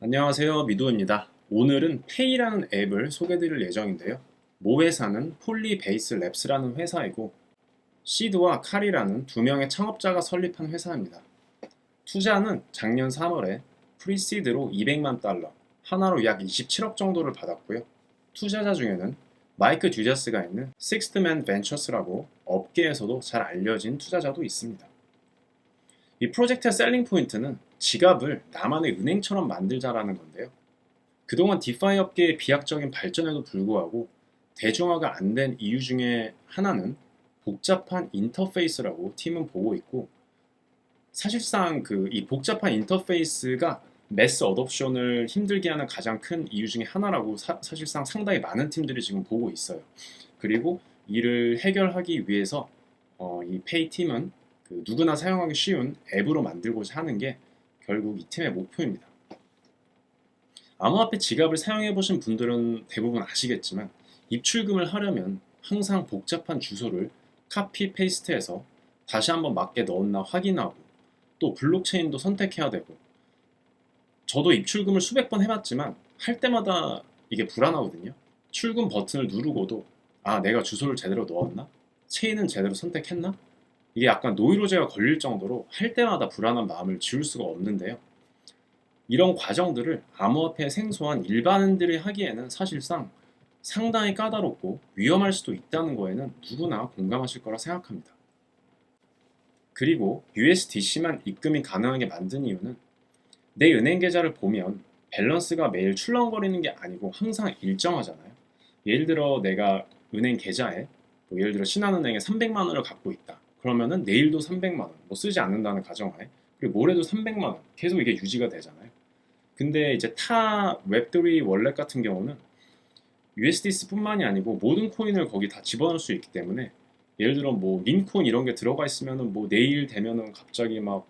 안녕하세요, 미도입니다. 오늘은 페이라는 앱을 소개드릴 예정인데요. 모 회사는 폴리베이스 랩스라는 회사이고 시드와 칼이라는 두 명의 창업자가 설립한 회사입니다. 투자는 작년 3월에 프리시드로 200만 달러, 하나로 약 27억 정도를 받았고요. 투자자 중에는 마이크 듀저스가 있는 식스트맨 벤처스라고 업계에서도 잘 알려진 투자자도 있습니다. 이 프로젝트의 셀링 포인트는 지갑을 나만의 은행처럼 만들자라는 건데요. 그동안 디파이 업계의 비약적인 발전에도 불구하고 대중화가 안 된 이유 중에 하나는 복잡한 인터페이스라고 팀은 보고 있고, 사실상 이 복잡한 인터페이스가 매스 어덥션을 힘들게 하는 가장 큰 이유 중에 하나라고 사실상 상당히 많은 팀들이 지금 보고 있어요. 그리고 이를 해결하기 위해서 이 페이 팀은 누구나 사용하기 쉬운 앱으로 만들고자 하는 게 결국 이 팀의 목표입니다. 암호화폐 지갑을 사용해 보신 분들은 대부분 아시겠지만 입출금을 하려면 항상 복잡한 주소를 카피 페이스트해서 다시 한번 맞게 넣었나 확인하고, 또 블록체인도 선택해야 되고, 저도 입출금을 수백 번 해봤지만 할 때마다 이게 불안하거든요. 출금 버튼을 누르고도 내가 주소를 제대로 넣었나? 체인은 제대로 선택했나? 이게 약간 노이로제가 걸릴 정도로 할 때마다 불안한 마음을 지울 수가 없는데요. 이런 과정들을 암호화폐에 생소한 일반인들이 하기에는 사실상 상당히 까다롭고 위험할 수도 있다는 거에는 누구나 공감하실 거라 생각합니다. 그리고 USDC만 입금이 가능하게 만든 이유는 내 은행 계좌를 보면 밸런스가 매일 출렁거리는 게 아니고 항상 일정하잖아요. 예를 들어 내가 은행 계좌에 예를 들어 신한은행에 300만 원을 갖고 있다. 그러면은 내일도 300만 원, 쓰지 않는다는 가정하에, 그리고 모레도 300만 원, 계속 이게 유지가 되잖아요. 근데 이제 타 웹3 월렛 같은 경우는 USDC뿐만이 아니고 모든 코인을 거기 다 집어넣을 수 있기 때문에, 예를 들어 린코인 이런 게 들어가 있으면은 내일 되면은 갑자기 막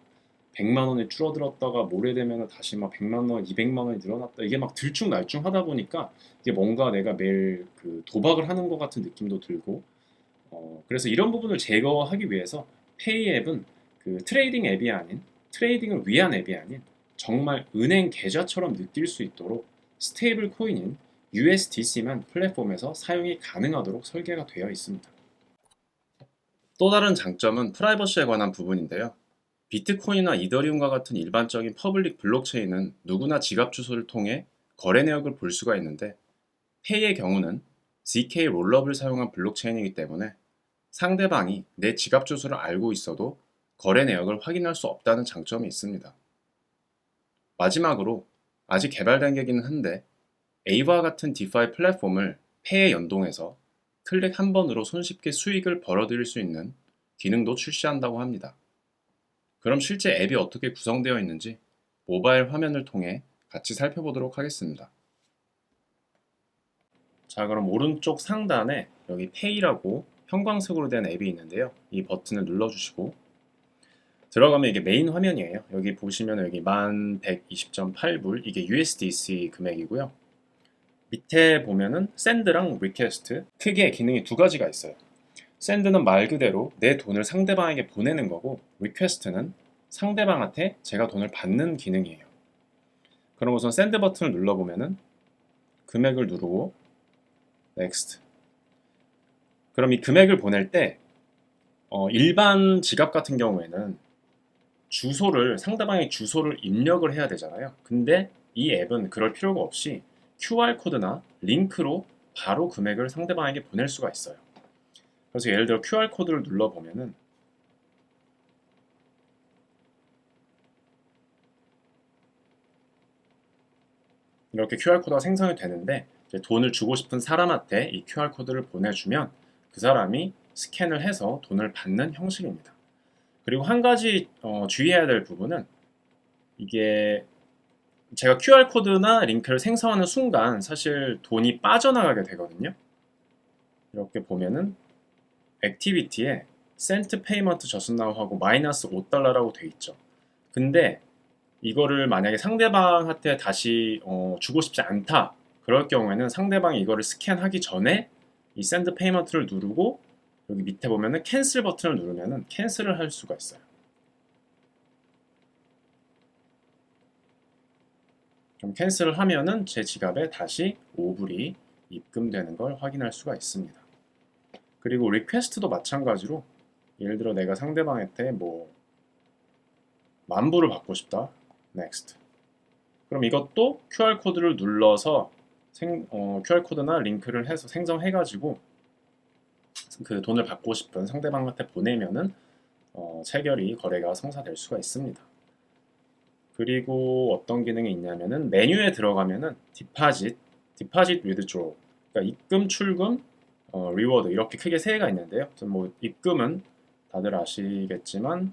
100만 원이 줄어들었다가 모레 되면은 다시 막 100만 원, 200만 원이 늘어났다. 이게 막 들쭉날쭉 하다 보니까 이게 뭔가 내가 매일 도박을 하는 것 같은 느낌도 들고, 그래서 이런 부분을 제거하기 위해서 페이 앱은 트레이딩 앱이 아닌, 트레이딩을 위한 앱이 아닌 정말 은행 계좌처럼 느낄 수 있도록 스테이블 코인인 USDC만 플랫폼에서 사용이 가능하도록 설계가 되어 있습니다. 또 다른 장점은 프라이버시에 관한 부분인데요. 비트코인이나 이더리움과 같은 일반적인 퍼블릭 블록체인은 누구나 지갑 주소를 통해 거래 내역을 볼 수가 있는데, 페이의 경우는 ZK 롤러블을 사용한 블록체인이기 때문에 상대방이 내 지갑 주소를 알고 있어도 거래 내역을 확인할 수 없다는 장점이 있습니다. 마지막으로 아직 개발 단계이긴 한데 A와 같은 디파이 플랫폼을 페이에 연동해서 클릭 한 번으로 손쉽게 수익을 벌어들일 수 있는 기능도 출시한다고 합니다. 그럼 실제 앱이 어떻게 구성되어 있는지 모바일 화면을 통해 같이 살펴보도록 하겠습니다. 자, 그럼 오른쪽 상단에 여기 페이라고 형광색으로 된 앱이 있는데요. 이 버튼을 눌러주시고 들어가면 이게 메인 화면이에요. 여기 보시면 여기 1120.8불, 이게 USDC 금액이고요. 밑에 보면은 샌드랑 리퀘스트, 크게 기능이 두 가지가 있어요. 샌드는 말 그대로 내 돈을 상대방에게 보내는 거고, 리퀘스트는 상대방한테 제가 돈을 받는 기능이에요. 그럼 우선 샌드 버튼을 눌러보면은 금액을 누르고 넥스트. 그럼 이 금액을 보낼 때 일반 지갑 같은 경우에는 상대방의 주소를 입력을 해야 되잖아요. 근데 이 앱은 그럴 필요가 없이 QR코드나 링크로 바로 금액을 상대방에게 보낼 수가 있어요. 그래서 예를 들어 QR코드를 눌러보면은 이렇게 QR코드가 생성이 되는데, 이제 돈을 주고 싶은 사람한테 이 QR코드를 보내주면 그 사람이 스캔을 해서 돈을 받는 형식입니다. 그리고 한 가지 주의해야 될 부분은, 이게 제가 QR코드나 링크를 생성하는 순간 사실 돈이 빠져나가게 되거든요. 이렇게 보면은 액티비티에 센트 페이먼트 저슨 나우 하고 마이너스 5달러라고 돼 있죠. 근데 이거를 만약에 상대방한테 다시 주고 싶지 않다, 그럴 경우에는 상대방이 이거를 스캔하기 전에 이 샌드 페이먼트를 누르고 여기 밑에 보면은 캔슬 버튼을 누르면은 캔슬을 할 수가 있어요. 그럼 캔슬을 하면은 제 지갑에 다시 5불이 입금되는 걸 확인할 수가 있습니다. 그리고 리퀘스트도 마찬가지로 예를 들어 내가 상대방한테 뭐 10,000불을 받고 싶다. next. 그럼 이것도 QR코드를 눌러서 QR코드나 링크를 해서 생성해가지고 그 돈을 받고 싶은 상대방한테 보내면은 체결이 거래가 성사될 수가 있습니다. 그리고 어떤 기능이 있냐면은 메뉴에 들어가면은 디파짓 withdraw, 그러니까 입금, 출금, 리워드 이렇게 크게 세 개가 있는데요. 뭐 입금은 다들 아시겠지만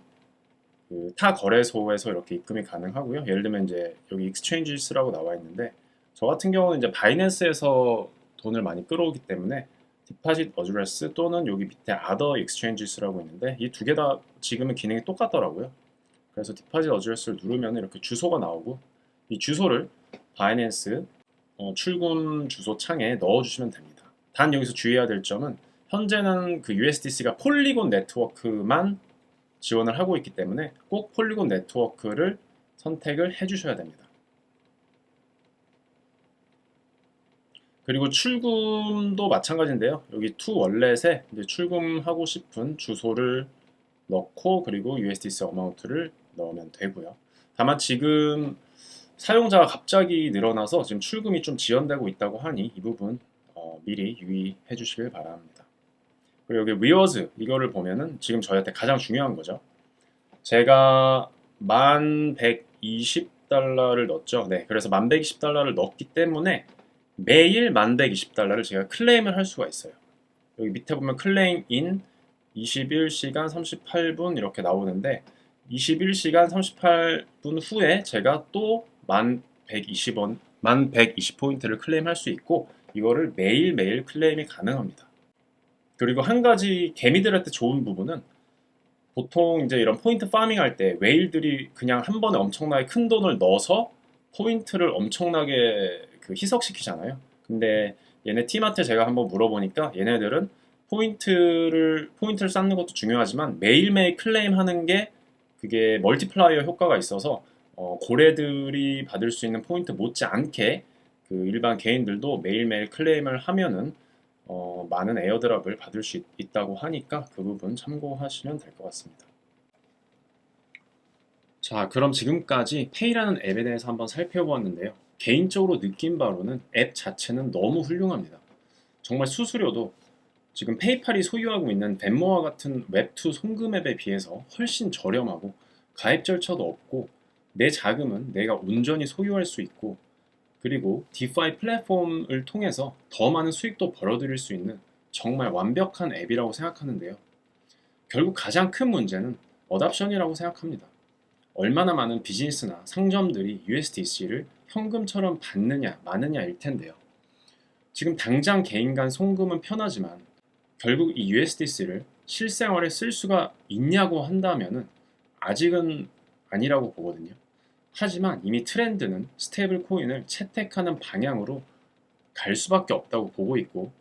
그 타 거래소에서 이렇게 입금이 가능하고요. 예를 들면 이제 여기 exchanges라고 나와 있는데 저 같은 경우는 이제 바이낸스에서 돈을 많이 끌어오기 때문에 디파짓 어드레스 또는 여기 밑에 other exchanges라고 있는데 이 두 개 다 지금은 기능이 똑같더라고요. 그래서 디파짓 어드레스를 누르면 이렇게 주소가 나오고 이 주소를 바이낸스 출금 주소 창에 넣어주시면 됩니다. 단 여기서 주의해야 될 점은 현재는 그 USDC가 폴리곤 네트워크만 지원을 하고 있기 때문에 꼭 폴리곤 네트워크를 선택을 해주셔야 됩니다. 그리고 출금도 마찬가지인데요. 여기 투 월렛에 이제 출금하고 싶은 주소를 넣고 그리고 USDC 어마운트를 넣으면 되고요. 다만 지금 사용자가 갑자기 늘어나서 지금 출금이 좀 지연되고 있다고 하니 이 부분 미리 유의해 주시길 바랍니다. 그리고 여기 리워즈 이거를 보면은 지금 저희한테 가장 중요한 거죠. 제가 1120달러를 넣었죠. 네, 그래서 1120달러를 넣었기 때문에 매일 1120달러를 제가 클레임을 할 수가 있어요. 여기 밑에 보면 클레임 인 21시간 38분 이렇게 나오는데 21시간 38분 후에 제가 또 1120원, 1120포인트를 클레임할 수 있고 이거를 매일매일 클레임이 가능합니다. 그리고 한 가지 개미들한테 좋은 부분은 보통 이제 이런 포인트 파밍 할 때 웨일들이 그냥 한 번에 엄청나게 큰 돈을 넣어서 포인트를 엄청나게 그 희석시키잖아요. 근데 얘네 팀한테 제가 한번 물어보니까 얘네들은 포인트를 쌓는 것도 중요하지만 매일매일 클레임하는 게 그게 멀티플라이어 효과가 있어서 고래들이 받을 수 있는 포인트 못지않게 그 일반 개인들도 매일매일 클레임을 하면은 많은 에어드랍을 받을 수 있다고 하니까 그 부분 참고하시면 될 것 같습니다. 자, 그럼 지금까지 페이라는 앱에 대해서 한번 살펴보았는데요. 개인적으로 느낀 바로는 앱 자체는 너무 훌륭합니다. 정말 수수료도 지금 페이팔이 소유하고 있는 벤모와 같은 웹2 송금 앱에 비해서 훨씬 저렴하고 가입 절차도 없고 내 자금은 내가 온전히 소유할 수 있고 그리고 디파이 플랫폼을 통해서 더 많은 수익도 벌어들일 수 있는 정말 완벽한 앱이라고 생각하는데요. 결국 가장 큰 문제는 어답션이라고 생각합니다. 얼마나 많은 비즈니스나 상점들이 USDC를 현금처럼 받느냐 마느냐일 텐데요. 지금 당장 개인 간 송금은 편하지만 결국 이 USDC를 실생활에 쓸 수가 있냐고 한다면은 아직은 아니라고 보거든요. 하지만 이미 트렌드는 스테이블 코인을 채택하는 방향으로 갈 수밖에 없다고 보고 있고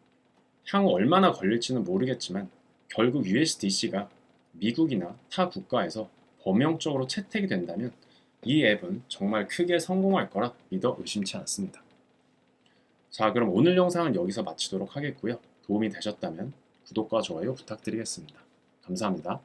향후 얼마나 걸릴지는 모르겠지만 결국 USDC가 미국이나 타 국가에서 범용적으로 채택이 된다면 이 앱은 정말 크게 성공할 거라 믿어 의심치 않습니다. 자, 그럼 오늘 영상은 여기서 마치도록 하겠고요. 도움이 되셨다면 구독과 좋아요 부탁드리겠습니다. 감사합니다.